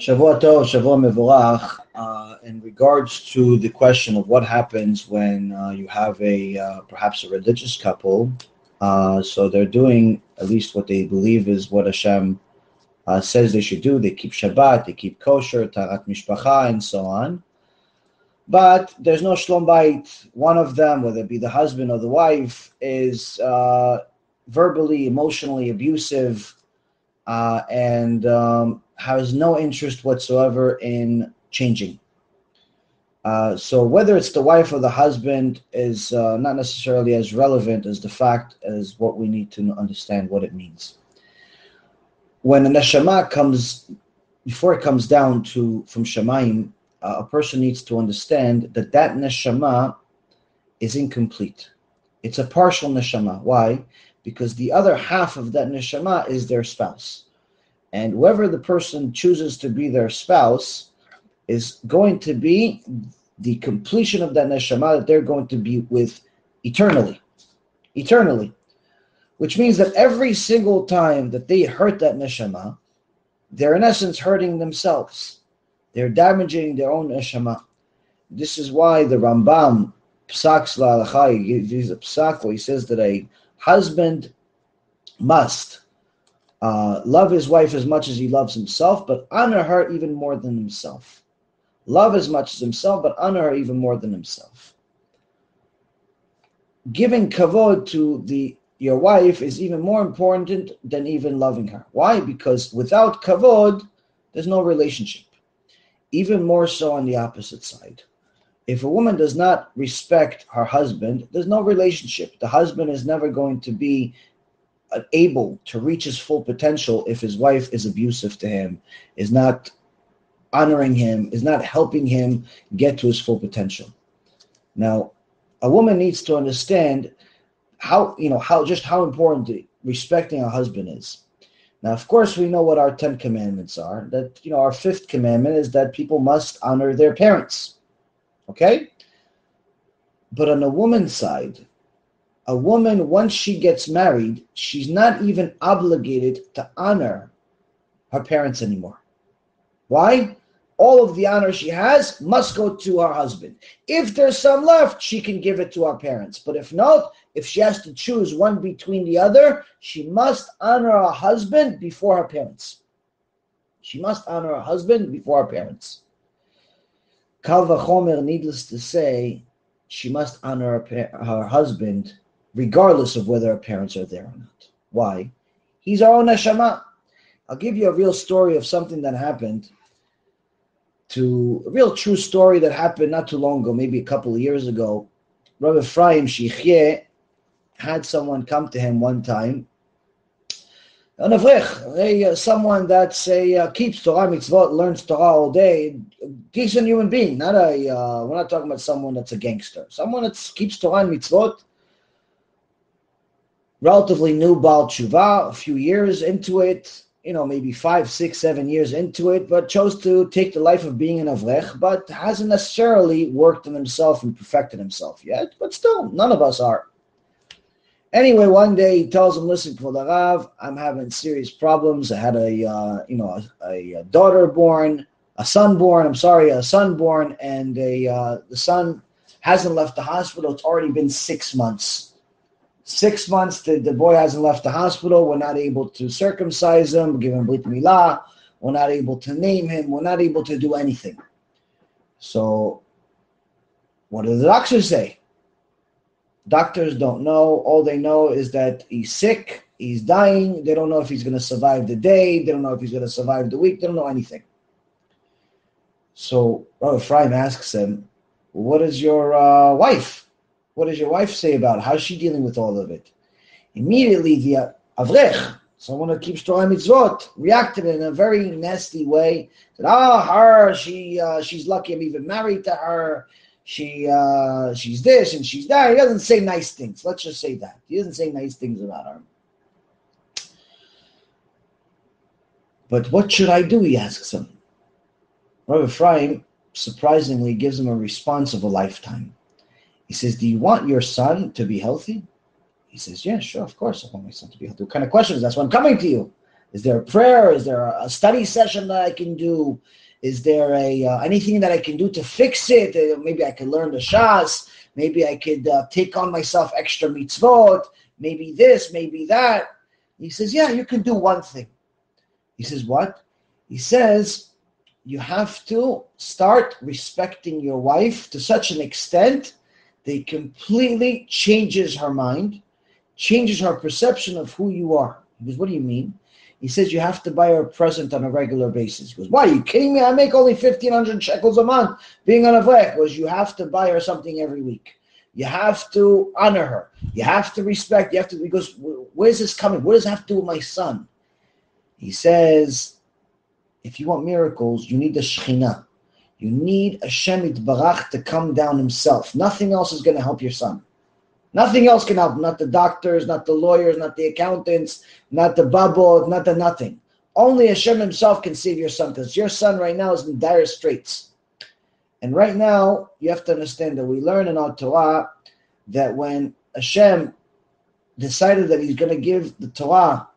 Shavua Tov, Shavua Mevorach. In regards to the question of what happens when you have perhaps a religious couple, so they're doing at least what they believe is what HaShem says they should do. They keep Shabbat, they keep kosher, tarat mishpacha, and so on. But there's no shlom bayit. One of them, whether it be the husband or the wife, is verbally, emotionally abusive, and has no interest whatsoever in changing. So whether it's the wife or the husband is not necessarily as relevant as the fact as what we need to understand what it means. When a neshama comes, before it comes down from Shamayim, a person needs to understand that neshama is incomplete. It's a partial neshama. Why? Because the other half of that neshama is their spouse. And whoever the person chooses to be their spouse is going to be the completion of that neshama that they're going to be with eternally. Eternally. Which means that every single time that they hurt that neshama, they're in essence hurting themselves. They're damaging their own neshama. This is why the Rambam, Psaks La'alacha, he gives a psak where he says that a husband must love his wife as much as he loves himself, but honor her even more than himself. Love as much as himself, but honor her even more than himself. Giving kavod to your wife is even more important than even loving her. Why? Because without kavod, there's no relationship. Even more so on the opposite side. If a woman does not respect her husband, there's no relationship. The husband is never going to be able to reach his full potential if his wife is abusive to him, is not honoring him, is not helping him get to his full potential. Now, a woman needs to understand how important respecting a husband is. Now, of course, we know what our 10 commandments are. That, our 5th commandment is that people must honor their parents. Okay? But on the woman's side, a woman, once she gets married, she's not even obligated to honor her parents anymore. Why? All of the honor she has must go to her husband. If there's some left, she can give it to her parents. But if not, if she has to choose one between the other, she must honor her husband before her parents. She must honor her husband before her parents. Kal v'chomer, needless to say, she must honor her husband regardless of whether her parents are there or not. Why? He's our own neshama. I'll give you a real story of something that happened, a real true story that happened not too long ago, maybe a couple of years ago. Rabbi Ephraim Shichye had someone come to him one time, an avrech, someone that keeps Torah mitzvot, learns Torah all day, decent human being. We're not talking about someone that's a gangster. Someone that keeps Torah and mitzvot, relatively new Baal Tshuva, a few years into it, maybe 5, 6, 7 years into it, but chose to take the life of being an avrech, but hasn't necessarily worked on himself and perfected himself yet. But still, none of us are. Anyway, one day he tells him, "Listen, Kvod Harav, I'm having serious problems. I had a daughter born, a son born, and the son hasn't left the hospital. It's already been 6 months. 6 months, the boy hasn't left the hospital. We're not able to circumcise him, give him brit milah. We're not able to name him. We're not able to do anything." So, what do the doctors say? Doctors don't know. All they know is that he's sick, he's dying. They don't know if he's going to survive the day. They don't know if he's going to survive the week. They don't know anything. So, Rabbi Ephraim asks him, "What is your wife? What does your wife say about it? How's she dealing with all of it?" Immediately, the avrech, someone who keeps Torah mitzvot, reacted in a very nasty way. Said, her, she's lucky I'm even married to her. She's this and she's that. He doesn't say nice things. Let's just say that. He doesn't say nice things about her. But what should I do, he asks him. Rabbi Ephraim surprisingly gives him a response of a lifetime. He says, "Do you want your son to be healthy?" He says, "Yeah, sure, of course I want my son to be healthy." What kind of question is that? That's why I'm coming to you. Is there a prayer? Is there a study session that I can do? Is there anything that I can do to fix it? Maybe I could learn the Shas. Maybe I could take on myself extra mitzvot. Maybe this, maybe that. He says, yeah, you can do one thing. He says, what? He says, you have to start respecting your wife to such an extent that it completely changes her mind, changes her perception of who you are. He goes, what do you mean? He says you have to buy her a present on a regular basis. He goes, why, are you kidding me? I make only 1,500 shekels a month being on a vlek. He goes, you have to buy her something every week. You have to honor her. You have to respect. He goes, where's this coming? What does it have to do with my son? He says, if you want miracles, you need the Shekhinah. You need HaShem Yitbarach to come down himself. Nothing else is going to help your son. Nothing else can help. Not the doctors, not the lawyers, not the accountants, not the babot, not the nothing. Only HaShem himself can save your son, because your son right now is in dire straits. And right now, you have to understand that we learn in our Torah that when HaShem decided that he's going to give the Torah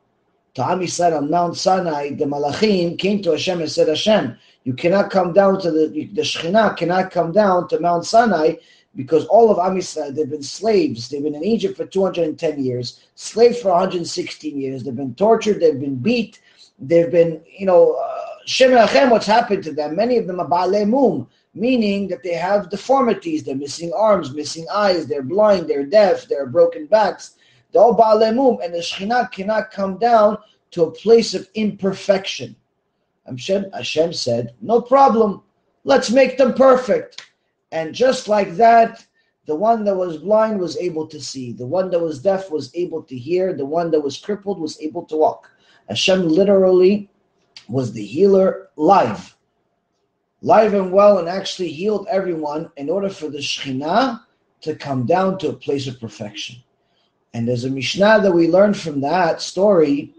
to Am Yisrael on Mount Sinai, the Malachim came to HaShem and said, HaShem, you cannot come down to the Shekhinah cannot come down to Mount Sinai, because all of Am Yisrael, they've been slaves. They've been in Egypt for 210 years, slaves for 116 years. They've been tortured. They've been beat. They've been, Shem Achem, what's happened to them? Many of them are Ba'alei Mum, meaning that they have deformities. They're missing arms, missing eyes. They're blind. They're deaf. They're broken backs. They're all Ba'alei Mum, and the Shekhinah cannot come down to a place of imperfection. Hashem said, no problem. Let's make them perfect. And just like that, the one that was blind was able to see. The one that was deaf was able to hear. The one that was crippled was able to walk. Hashem literally was the healer live and well, and actually healed everyone in order for the Shekhinah to come down to a place of perfection. And there's a Mishnah that we learned from that story,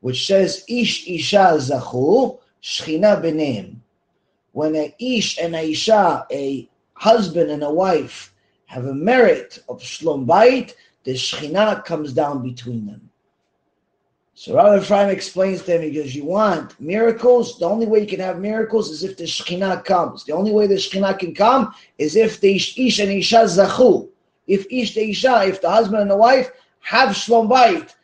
which says, Ish Isha Zachu, Shekhinah B'neim. When a Ish and a Isha, a husband and a wife, have a merit of Shlom Bayit, the Shekhinah comes down between them. So Rabbi Reuven explains to him, he goes, you want miracles? The only way you can have miracles is if the Shekhinah comes. The only way the Shekhinah can come is if the Ish and Isha Zachu. If Ish the Isha, if the husband and the wife have Shlom Bayit.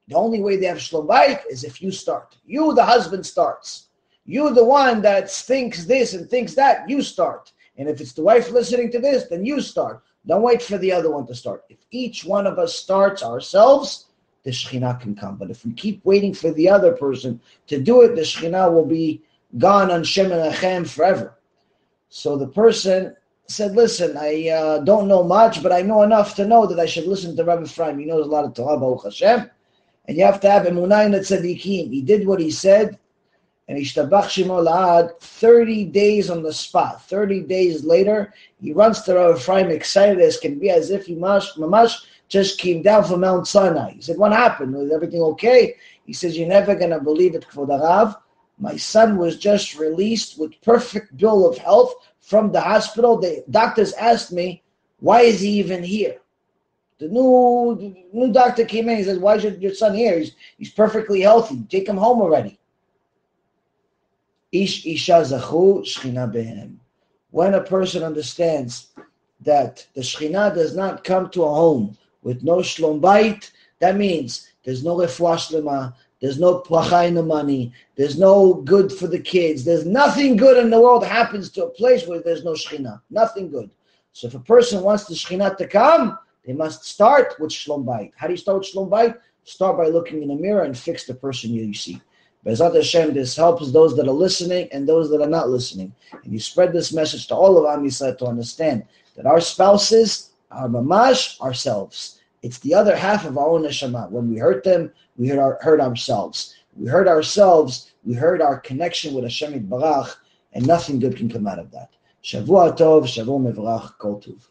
The only way they have Shlom Bayit is if you start. You, the husband, starts. You, the one that thinks this and thinks that, you start. And if it's the wife listening to this, then you start. Don't wait for the other one to start. If each one of us starts ourselves, the Shekhinah can come. But if we keep waiting for the other person to do it, the Shekhinah will be gone on Shem and Achem forever. So the person said, listen, I don't know much, but I know enough to know that I should listen to Rabbi Reuven. He knows a lot of Torah, Baruch Hashem. And you have to have emunah in the tzaddikim. He did what he said, and ishtabach shemo la'ad, 30 days on the spot. 30 days later, he runs to Rabbi Reuven excited as can be, as if he mamash just came down from Mount Sinai. He said, what happened? Was everything okay? He says, you're never going to believe it, Kvod Harav. My son was just released with perfect bill of health from the hospital. The doctors asked me, why is he even here? The new doctor came in. He says, why is your son here? He's perfectly healthy. Take him home already. Ish Isha Zachu Shekhinah Behem. When a person understands that the Shekhinah does not come to a home with no Shlom Bayit, that means there's no refuah shlema, there's no bracha in the money, there's no good for the kids, there's nothing good in the world happens to a place where there's no Shekhinah. Nothing good. So if a person wants the Shekhinah to come, they must start with Shlom Bayit. How do you start with Shlom Bayit? Start by looking in the mirror and fix the person you see. Be'ezrat Hashem, this helps those that are listening and those that are not listening. And you spread this message to all of Am Yisrael to understand that our spouses are mamash ourselves. It's the other half of our own neshama. When we hurt them, we hurt ourselves. We hurt ourselves, we hurt our connection with Hashem Yitbarach, and nothing good can come out of that. Shavua Tov, Shavua Mevorach, Kol Tov.